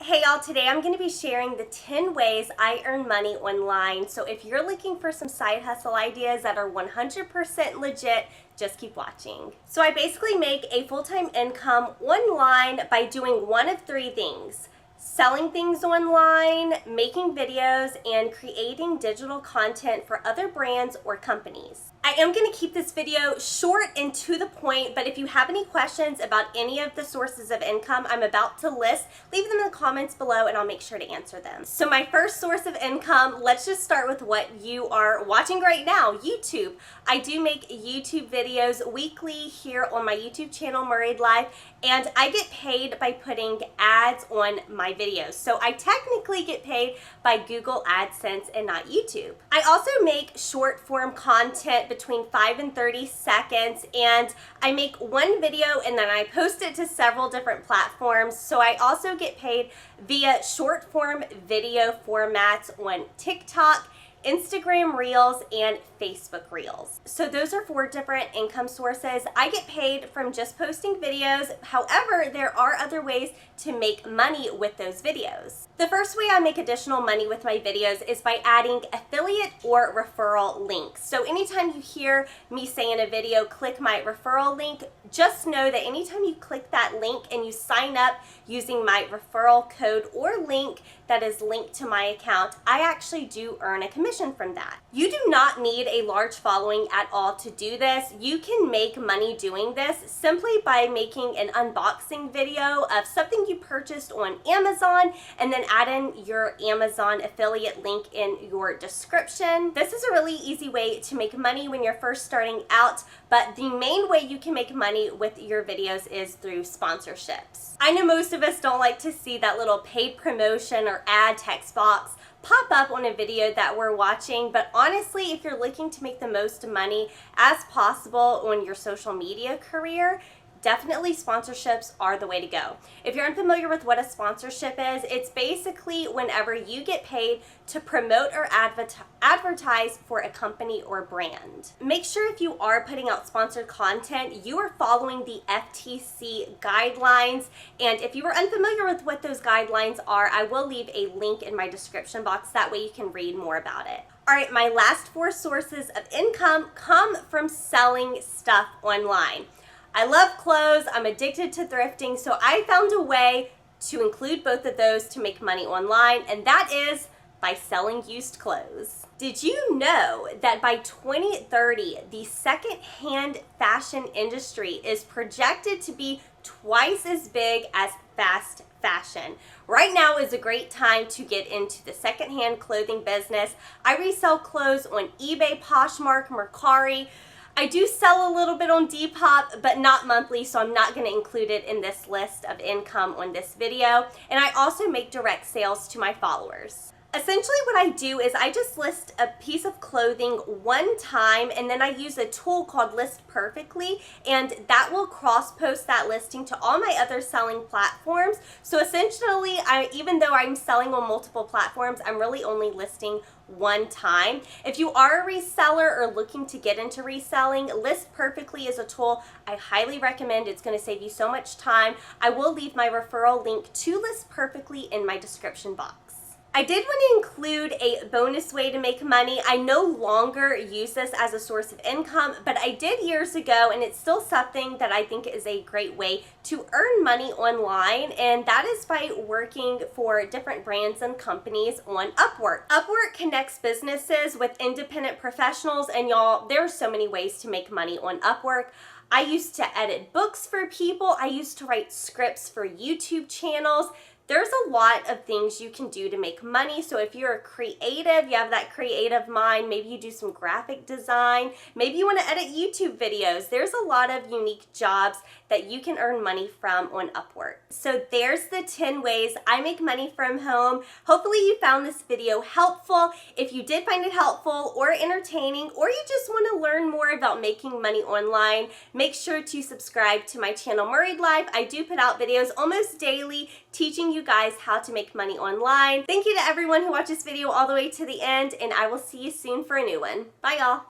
Hey y'all, today I'm going to be sharing the 10 ways I earn money online. So if you're looking for some side hustle ideas that are 100% legit, just keep watching. So I basically make a full-time income online by doing one of three things: selling things online, making videos, and creating digital content for other brands or companies. I am going to keep this video short and to the point, but if you have any questions about any of the sources of income I'm about to list, leave them in the comments below and I'll make sure to answer them. So my first source of income, let's just start with what you are watching right now, YouTube. I do make YouTube videos weekly here on my YouTube channel, Murrayed Life, and I get paid by putting ads on my videos. So I technically get paid by Google AdSense and not YouTube. I also make short form content between 5 and 30 seconds, and I make one video and then I post it to several different platforms. So I also get paid via short form video formats on TikTok, Instagram Reels, and Facebook Reels. So those are 4 different income sources. I get paid from just posting videos. However, there are other ways to make money with those videos. The first way I make additional money with my videos is by adding affiliate or referral links. So anytime you hear me say in a video, click my referral link, just know that anytime you click that link and you sign up using my referral code or link that is linked to my account, I actually do earn a commission from that. You do not need a large following at all to do this. You can make money doing this simply by making an unboxing video of something you purchased on Amazon and then add in your Amazon affiliate link in your description. This is a really easy way to make money when you're first starting out, but the main way you can make money with your videos is through sponsorships. I know most of us don't like to see that little paid promotion or ad text box pop up on a video that we're watching, but honestly, if you're looking to make the most money as possible on your social media career, definitely sponsorships are the way to go. If you're unfamiliar with what a sponsorship is, it's basically whenever you get paid to promote or advertise for a company or brand. Make sure if you are putting out sponsored content, you are following the FTC guidelines. And if you are unfamiliar with what those guidelines are, I will leave a link in my description box. That way you can read more about it. All right, my last 4 sources of income come from selling stuff online. I love clothes, I'm addicted to thrifting, so I found a way to include both of those to make money online, and that is by selling used clothes. Did you know that by 2030, the second-hand fashion industry is projected to be twice as big as fast fashion? Right now is a great time to get into the second-hand clothing business. I resell clothes on eBay, POSHMARK, MERCARI. I do sell a little bit on Depop, but not monthly, so I'm not going to include it in this list of income on this video. And I also make direct sales to my followers. Essentially what I do is I just list a piece of clothing one time, and then I use a tool called List Perfectly, and that will cross-post that listing to all my other selling platforms. So essentially, even though I'm selling on multiple platforms, I'm really only listing one time. If you are a reseller or looking to get into reselling, List Perfectly is a tool I highly recommend. It's going to save you so much time. I will leave my referral link to List Perfectly in my description box. I did want to include a bonus way to make money. I no longer use this as a source of income, but I did years ago, and it's still something that I think is a great way to earn money online, and that is by working for different brands and companies on Upwork. Upwork connects businesses with independent professionals, and y'all, there are so many ways to make money on Upwork. I used to edit books for people. I used to write scripts for YouTube channels. There's a lot of things you can do to make money. So if you're a creative, you have that creative mind, maybe you do some graphic design, maybe you want to edit YouTube videos. There's a lot of unique jobs that you can earn money from on Upwork. So there's the 10 ways I make money from home. Hopefully you found this video helpful. If you did find it helpful or entertaining, or you just want to learn more about making money online, make sure to subscribe to my channel, Murrayed Life. I do put out videos almost daily teaching you guys how to make money online. Thank you to everyone who watched this video all the way to the end, and I will see you soon for a new one. Bye, y'all.